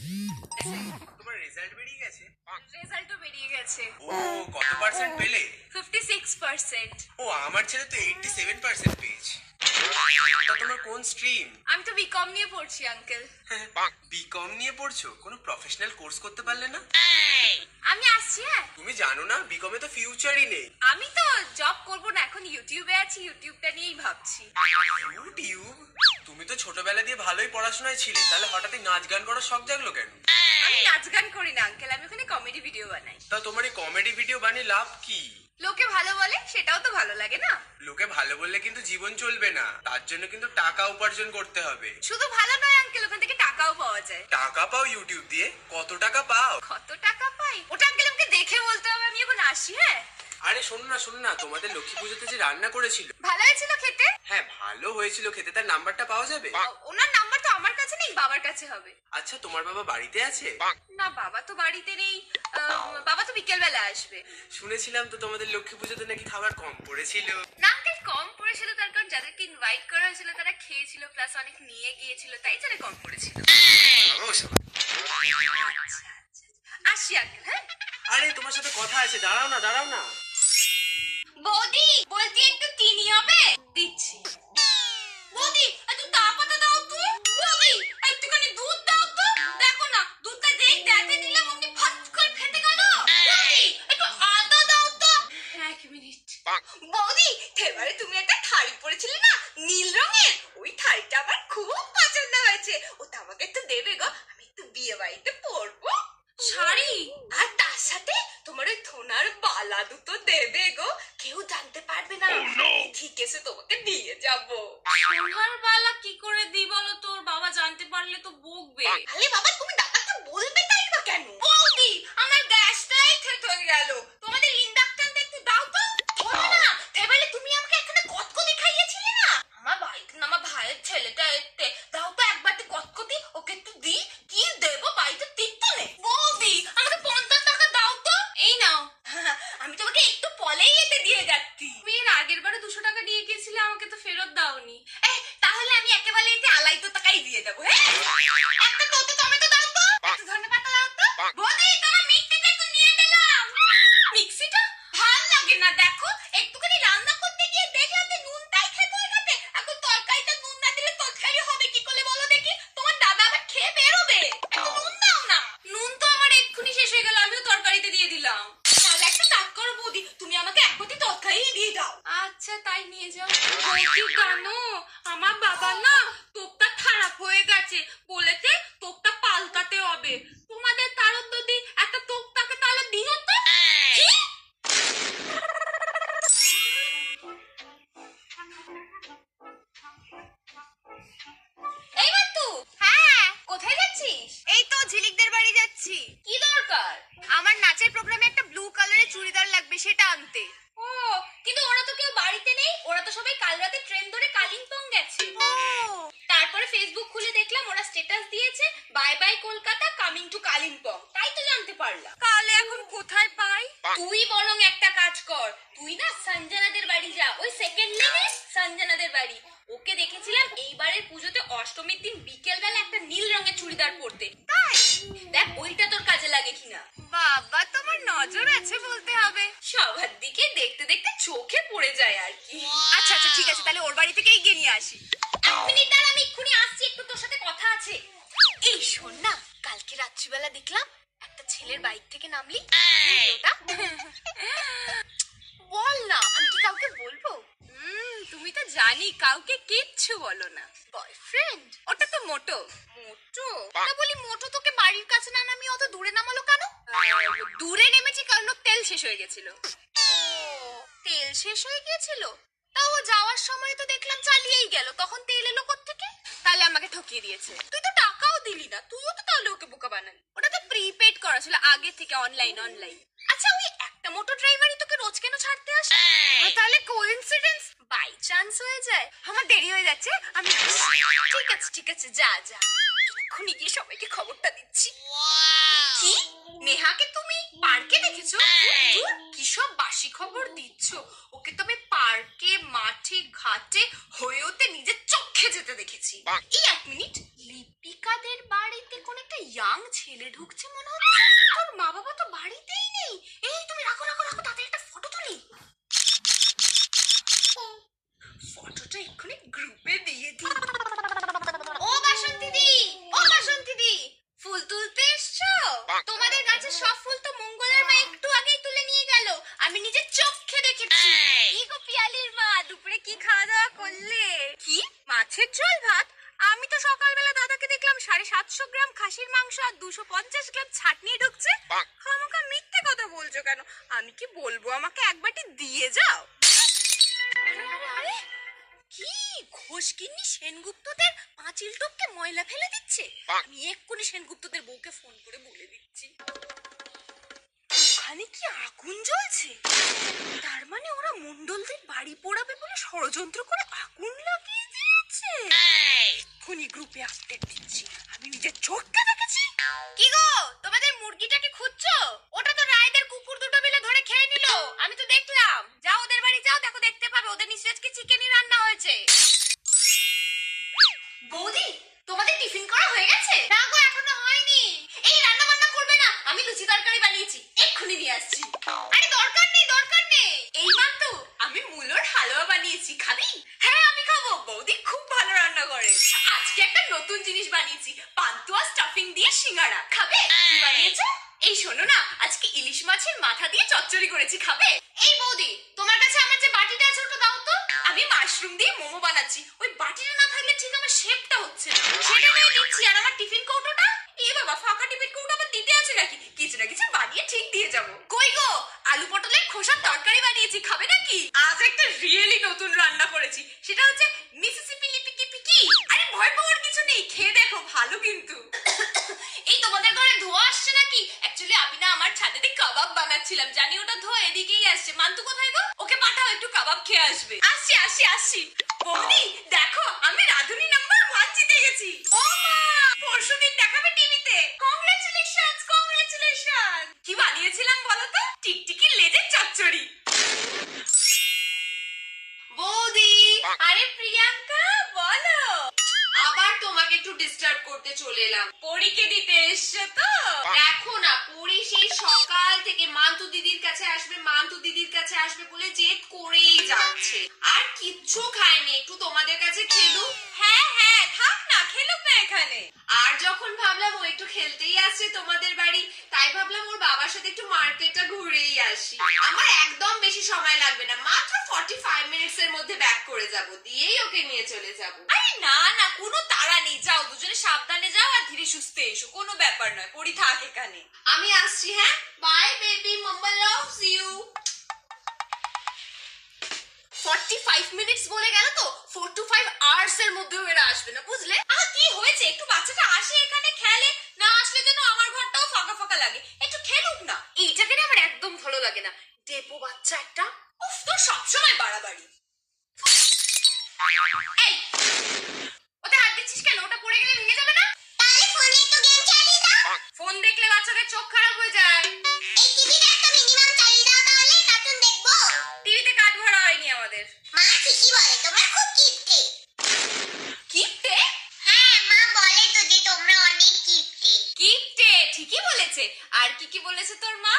তোমার রেজাল্ট বেরিয়ে গেছে? রেজাল্টও বেরিয়ে গেছে। ও, কত পার্সেন্ট পেলে? 56%। ও, আমার ছেলে তো 87% পেয়েছে। তা তোমার কোন স্ট্রিম? আমি তো বিকম নিয়ে পড়ছি আঙ্কেল। বিকম নিয়ে পড়ছো? কোনো প্রফেশনাল কোর্স করতে পারলে না? আমি আসছি। হ্যাঁ, তুমি জানো না বিকমে তো ফিউচারই নেই। আমি তো জব করব না, এখন ইউটিউবে আছি, ইউটিউবটা নিয়েই ভাবছি। ইউটিউব? তুমি তো ছোটবেলা দিয়ে ভালোই পড়াশোনায় ছিলে, তাহলে হঠাৎই নাচ গান করার শখ জাগলো কেন? আমি নাচ গান করি না আঙ্কেল, আমি ওখানে কমেডি ভিডিও বানাই। তা তোমার এই কমেডি ভিডিও বানিয়ে লাভ কি? লোকে ভালো বলে, সেটাও তো ভালো লাগে না? লোকে ভালো বললে কিন্তু জীবন চলবে না, তার জন্য কিন্তু টাকা উপার্জন করতে হবে। শুধু ভালো নয় আঙ্কেল, ওখান থেকে টাকাও পাওয়া যায়। টাকা পাও ইউটিউব দিয়ে? কত টাকা পাও? কত টাকা পাই ওটা আঙ্কেল আমাকে দেখে বলতে হবে, আমি এখন আসি। হ্যাঁ, আরে শোনো না, তোমাদের লক্ষ্মী পুজোতে যে রান্না করেছিল, ভালো হয়েছিল খেতে? হ্যাঁ ভালো হয়েছিল খেতে, তার নাম্বারটা পাওয়া যাবে? ওনার নাম্বার তো আমার কাছে নেই, বাবার কাছে হবে। আচ্ছা, তোমার বাবা বাড়িতে আছে? না, বাবা তো বাড়িতে নেই। বাবা তো বিকেল বেলা আসবে। শুনেছিলাম তো তোমাদের লক্ষ্মী পুজোতে নাকি খাবার কম পড়েছিল। না আঙ্কেল, কম পড়েছিল তার কারণ যাদেরকে ইনভাইট করা হয়েছিল তারা খেয়েছিল, প্লাস অনেক নিয়ে গিয়েছিল, তাই জন্য কম পড়েছিল। আচ্ছা, আসি আঙ্কেল। হ্যাঁ, আরে তোমার সাথে কথা আছে, দাঁড়াও না। বৌদি বলছি একটু চিনি হবে? দিচ্ছি। বৌদি একটু চা পাতা দাও তো। বৌদি একটুখানি দুধ দাও তো। দেখো না, দুধটা যেই দেখে দিলাম অমনি ফাট করে ফেটে গেল। বৌদি একটু আদা দাও তো। এক মিনিট। বৌদি, এবারে তুমি একটা শাড়ি পরেছিলে না নীল রঙের, ওই শাড়িটা আমার খুব পছন্দ হয়েছে। ওটা আমাকে একটু দেবে গো, আমি একটু বিয়ে বাড়িতে পরবো। শাড়ি আর তার সাথে তোমার ওই থোনার বালা দুটো দেবে গো, কেউ জানতে পারবে না। ঠিক আছে, তোমাকে দিয়ে যাবো। সোনার বালা কি করে দিই বলো? তোর বাবা জানতে পারলে তো বকবে। আরে বাবা, তুমি দাদাকে বলবে তাই বা কেন? বৌদি, আমার গ্যাসটাই শেষ হয়ে গেল, তোমাদের ইন্ডাকশনটা একটু দাও তো। বলো না, এবারে তুমি আমাকে এখানে কতকতি খাইয়েছিলে না, আমার বাড়িতে না আমার ভাইয়ের ছেলেটা এতে, দাও তো এক বাটি কতকতি, ওকে একটু দি। কি দেবো, বাড়িতে টিকতো নেই। বৌদি আমাকে 50 টাকা দাও তো। এই নাও। আমি তোমাকে একটু পলেই এতে দিয়ে যাচ্ছি। তুমি এর আগের বারে 200 টাকা দিয়ে গেছিলে, আমাকে তো ফেরত দাওনি। তাহলে আমি একেবারে এতে 250 টাকাই দিয়ে যাবো। হ্যাঁ, একটা তোতে টমেটো দাও তো, একটু ধনেপাতা দাও তো। বৌদি, তোমার মিক্সিটা একটু নিয়ে গেলাম। মিক্সিটা ভাল লাগে না, দেখো একটুখানি রান্না করতে গিয়ে দেখলাম যে নুনটাই খেতে হয়ে গেছে। এখন তরকারিটা নুন না দিলে তরকারি হবে কি করে বলো দেখি? তোমার দাদা আবার খেয়ে বেরোবে। একটু নুন দাও না। নুন তো আমার এক্ষুনি শেষ হয়ে গেল, আমিও তরকারিতে দিয়ে দিলাম। তাহলে একটা কাজ করো বৌদি, তুমি আমাকে এক বাটি তরকারি দিয়ে দাও। আচ্ছা, তাই নিয়ে যাও। বৌদি জানো, আমার বাবা না তোপটা খারাপ হয়ে গেছে, বলেছে তোপটা পাল্টাতে হবে। তোমাদের তারও যদি একটা তোপটাকে তাহলে দিও তো। কি? এই বাতু। হ্যাঁ, কোথায় যাচ্ছিস? এই তো ঝিলিকদের বাড়ি যাচ্ছি। কি দরকার? আমার নাচের প্রোগ্রামে একটা ব্লু কালারের চুড়িদার লাগবে, সেটা আনতে। ও, কিন্তু ওরা তো কেউ বাড়িতে নেই, ওরা তো সবাই কাল রাতে ট্রেন ধরে কালিম্পং গেছে। তারপরে ফেসবুক খুলে দেখলাম ওরা স্ট্যাটাস দিয়েছে bye bye Kolkata, coming to Kalimpong, তাই তো জানতে পারলাম। কালে এখন কোথায় পাই? তুই বরং একটা কাজ কর, তুই না সঞ্জনাদের বাড়ি যা, ওই সেকেন্ড লেনে সঞ্জনাদের বাড়ি। ওকে দেখেছিলাম এইবারের পুজোতে অষ্টমীর দিন বিকেল বেলা একটা নীল রঙের চুড়িদার পরতে। তাই দেখ ওইটা তোর কাজে লাগে কিনা। বাবা, তোমার নজর আছে বলতে হবে। সবার দিকে দেখতে দেখতে চোখে পড়ে যায় আর কি। আচ্ছা আচ্ছা, ঠিক আছে, তাহলে ওর বাড়ি থেকেই গিয়ে নিয়ে আসি। এক মিনিট দাঁড়া, আমি এক্ষুনি আসছি, একটু তোর সাথে কথা আছে। এই শোন না, কালকে রাত্রিবেলা দেখলাম একটা ছেলের বাইক থেকে নামলি। ওটা বল না, আমি কি কাউকে বলবো? তুমি তো জানি কাউকে কিচ্ছু বলো না। বয়ফ্রেন্ড? ওটা তো মোটো। মোটো? তা বলি মোটো তোকে বাড়ির কাছে না নামিয়ে অত দূরে নামালো কেন? দূরে নেমেছি কারণ ওর তেল শেষ হয়ে গেছিল। তেল শেষ হয়ে গিয়েছিল? তাও ও যাওয়ার সময় তো দেখলাম চালিয়েই গেল, তখন তেল এলো কোত্থেকে? তাহলে আমাকে ঠকিয়ে দিয়েছে। তুই তো টাকাও দিলি না, তুইও তো তাহলে ওকে বোকা বানালি। ওটা তো প্রিপেড করা ছিল আগে থেকে, অনলাইন। আচ্ছা, ওই একটা মোটর ড্রাইভারই তোকে রোজ কেন ছাড়তে আসে? তাহলে কোইন্সিডেন্স, বাই চান্স হয়ে যায়। আমার দেরি হয়ে যাচ্ছে, আমি ঠিক আছে, যা যা, এক্ষুনি গিয়ে সবাইকে খবরটা দিচ্ছি। কি, নেহাকে তুমি পার্কে দেখেছো? কি সব বাসি খবর দিচ্ছ? ওকে তবে পার্কে, মাঠে, ঘাটে হয়েওতে নিজের চোখে যেতে দেখেছি। এই এক মিনিট, লিপিকাদের বাড়িতে কোন একটা ইয়াং ছেলে ঢুকছে মনে হচ্ছে। তোর মা বাবা তো বাড়িতেই নেই। এই তুমি রাখো রাখো রাখো, তাড়াতাড়ি একটা ফটো তুলি। ফটোটা এক্ষুনি গ্রুপে দিয়ে দিই। ও বাসন্তী দি, ও বাসন্তী দি, ফুল তুলতে এসছো? তোমাদের গাছে সব ফুল তো মঙ্গলের মা একটু আগেই তুলে নিয়ে গেল, আমি নিজের চোখে দেখেছি। কি গো পিয়ালির মা, দুপুরে কি খাওয়া দাওয়া করলে? কি মাছের ঝোল ভাত? আমি তো সকালবেলা দাদাকে দেখলাম 750 গ্রাম খাসির মাংস আর 250 গ্রাম ছাটনি ঢুকছে। খামোকা মিথ্যে কথা বলছো কেন? আমি কি বলবো আমাকে এক বাটি দিয়ে যাও? আরে আরে আরে, কি ঘোষকিন্নি সেনগুপ্তদের পাঁচিল টপকে ময়লা ফেলে দিচ্ছে। আমি এক্ষুনি সেনগুপ্তদের বউকে ফোন করে বলে দিচ্ছি। ওখানে কি আগুন জ্বলছে? তার মানে ওরা মণ্ডলদের বাড়ি পোড়াবে বলে ষড়যন্ত্র করে আগুন লাগিয়ে দিয়েছে। এক্ষুনি গ্রুপে আপডেট দিচ্ছি, আমি নিজের চোখে দেখেছি। কি গো, তোমাদের মুরগিটাকে খুঁজছো? ওটা তো রায়দের কুকুর দুটো মিলে ধরে খেয়ে নিল, আমি তো দেখলাম। যাও ওদের বাড়ি যাও, দেখো দেখতে পাবে ওদের নিশ্চয়ই আজকে চিকেনই রান্না হয়েছে। বৌদি, তোমাদের টিফিন করা হয়ে গেছে? না গো, এখনো হয়নি। এই রান্না বান্না করবে না, আমি লুচি তরকারি বানিয়েছি, এক্ষুনি নিয়ে আসছি। আরে দরকার নেই দরকার নেই, এই মাত্র আমি মূলোর হালুয়া বানিয়েছি, খাবি? হ্যাঁ আমি খাবো, বৌদি খুব ভালো রান্না করে। আজকে একটা নতুন জিনিস বানিয়েছি, পান্তুয়া স্টাফিং দিয়ে সিঙ্গারা, খাবে? কি বানিয়েছো? এই শোনো না, আজকে ইলিশ মাছের মাথা দিয়ে চচ্চড়ি করেছি, খাবে? এই বৌদি, তোমার কাছে আমার যে বাটিটা আছে ওটা দাও তো। আমি মাশরুম দিয়ে মোমো বানাচ্ছি, ওই বাটিটা না থাকলে ঠিক আমার শেপটা হচ্ছে না। সেটা নিয়ে দিচ্ছি। আর আমার টিফিন কৌটোটা? এ বাবা, ফাঁকা টিফিন কৌটো আবার দিতে আছে নাকি? কিছু না কিছু বানিয়ে ঠিক দিয়ে যাব। কই গো, আলু পটলের খোসার তরকারি বানিয়েছি, খাবে নাকি? আজ একটা রিয়েলি নতুন রান্না করেছি, সেটা হচ্ছে মিসিসিপি লিপিকি পিকি। আরে ভয় পাওয়ার কিছু নেই, খেয়ে দেখো, ভালো কিন্তু। এই তোমাদের ঘরে ধোয়া আসছে নাকি? অ্যাকচুয়ালি আমি না আমার ছাদে দিয়ে কাবাব বানাচ্ছিলাম, জানি ওটা ধোয়া এদিকেই আসছে। মান্তু কোথায় গো? ওকে পাঠাও, একটু কাবাব খেয়ে আসবে। আসছি আসছি আসছি। বৌদি দেখো, আমি রাধুনি নাম্বার 1 জিতে গেছি। ও মা, পরশুদিন দেখাবে টিভিতে। Congratulations congratulation. কি বানিয়েছিলাম বলো তো? টিকটিকি লেজের চচ্চড়ি। বৌদি, আরে প্রিয়াঙ্কা বলো। আবার তোমাকে একটু ডিস্টার্ব করতে চলে এলাম। পরীকে দিতে এসছে তো? দেখো না, পরী সেই সকাল থেকে মান্তু দিদির কাছে আসবে মান্তু দিদির কাছে আসবে বলে জেদ করেই যাচ্ছে, আর কিচ্ছু খায়নি। একটু তোমাদের কাছে খেলুক। হ্যাঁ হ্যাঁ, থাক না, খেলুক না এখানে। আর যখন ভাবলাম ও একটু খেলতেই আসছে তোমাদের বাড়ি, তাই ভাবলাম ওর বাবার সাথে একটু মার্কেটটা ঘুরেই আসি। আমার একদম বেশি সময় লাগবে না, মাত্র 45 মিনিটস এর মধ্যে ব্যাক করে যাব, দিয়েই ওকে নিয়ে চলে যাব। আরে না না, কোনো তাড়া নেই, যাও দুজনে সাবধানে যাও আর ধীরে সুস্থে এসো, কোনো ব্যাপার নয়। পড়ি থাক এখানে, আমি আসছি। হ্যাঁ, bye baby, mamma loves you. 45 minutes বলে গেল তো, 4 to 5 আওয়ার্স এর মধ্যেও এরা আসবে না, বুঝলে? কি হয়েছে, একটু বাচ্চাটা আসে এখানে খেলে, না আসলে যেন আমার ঘরটাও ফাঁকা ফাঁকা লাগে। একটু খেলুক না, এইটাকে না আমার একদম ভালো লাগে না। ডেপো বাচ্চা একটা, উফ, তোর সবসময় বাড়াবাড়ি। এই, ওতে হাত দিচ্ছিস কেন? ওটা পড়ে গেলে ভেঙে যাবে না? তাহলে ফোনে একটু গেম চালিয়ে দাও। ফোন দেখলে বাচ্চাদের চোখ খারাপ হয়ে যায়। এই টিভিটা একটা মিনিমাম চালিয়ে দাও, তাহলে কার্টুন দেখবো। টিভিতে কার্ড ভরা হয়নি আমাদের। মা ঠিকই বলে, তোমরা খুব কিপটে। কিপটে? হ্যাঁ, মা বলে তো যে তোমরা অনেক কিপটে। কিপটে ঠিকই বলেছে। আর কি কি বলেছে তোর মা?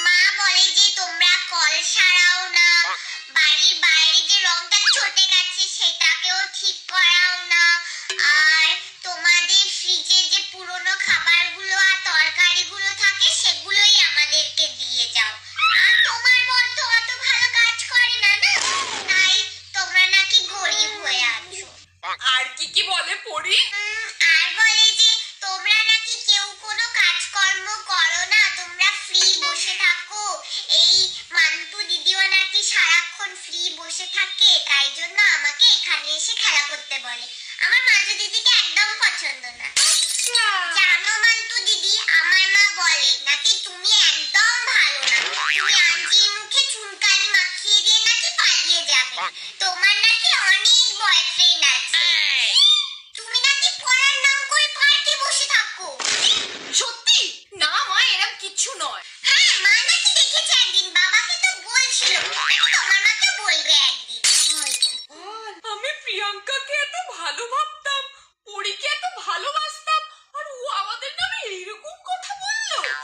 মা বলে যে তোমরা কল সারাও না, বাড়ির বাইরে যে রংটা চটে গেছে সেটাকেও ঠিক করাও না, আর তোমাদের ফ্রিজে যে পুরনো খাবারগুলো আর তরকারিগুলো থাকে সেগুলোই আমাদেরকে দিয়ে যাও। আর তোমার বর তো অত ভালো কাজ করে না, না, তাই তোমরা নাকি গরিব হয়ে আছো। আর কি কি বলে পড়ি? আর বলে যে তোমরা নাকি কেউ কোনো কাজকর্ম করো না, তোমরা ফ্রি বসে থাকো। এই মান্তু দিদিও নাকি সারাক্ষণ ফ্রি বসে থাকে, তাই জন্য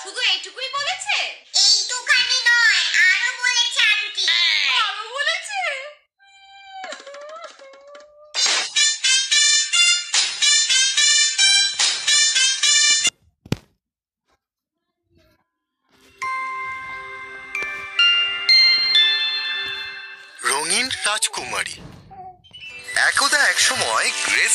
শুধু এইটুকুই বলেছে? এইটুখানি নয়, আরো বলেছে আন্টি। আরো বলেছে? রঙিন রাজকুমারী। একদা এক সময় গ্রেস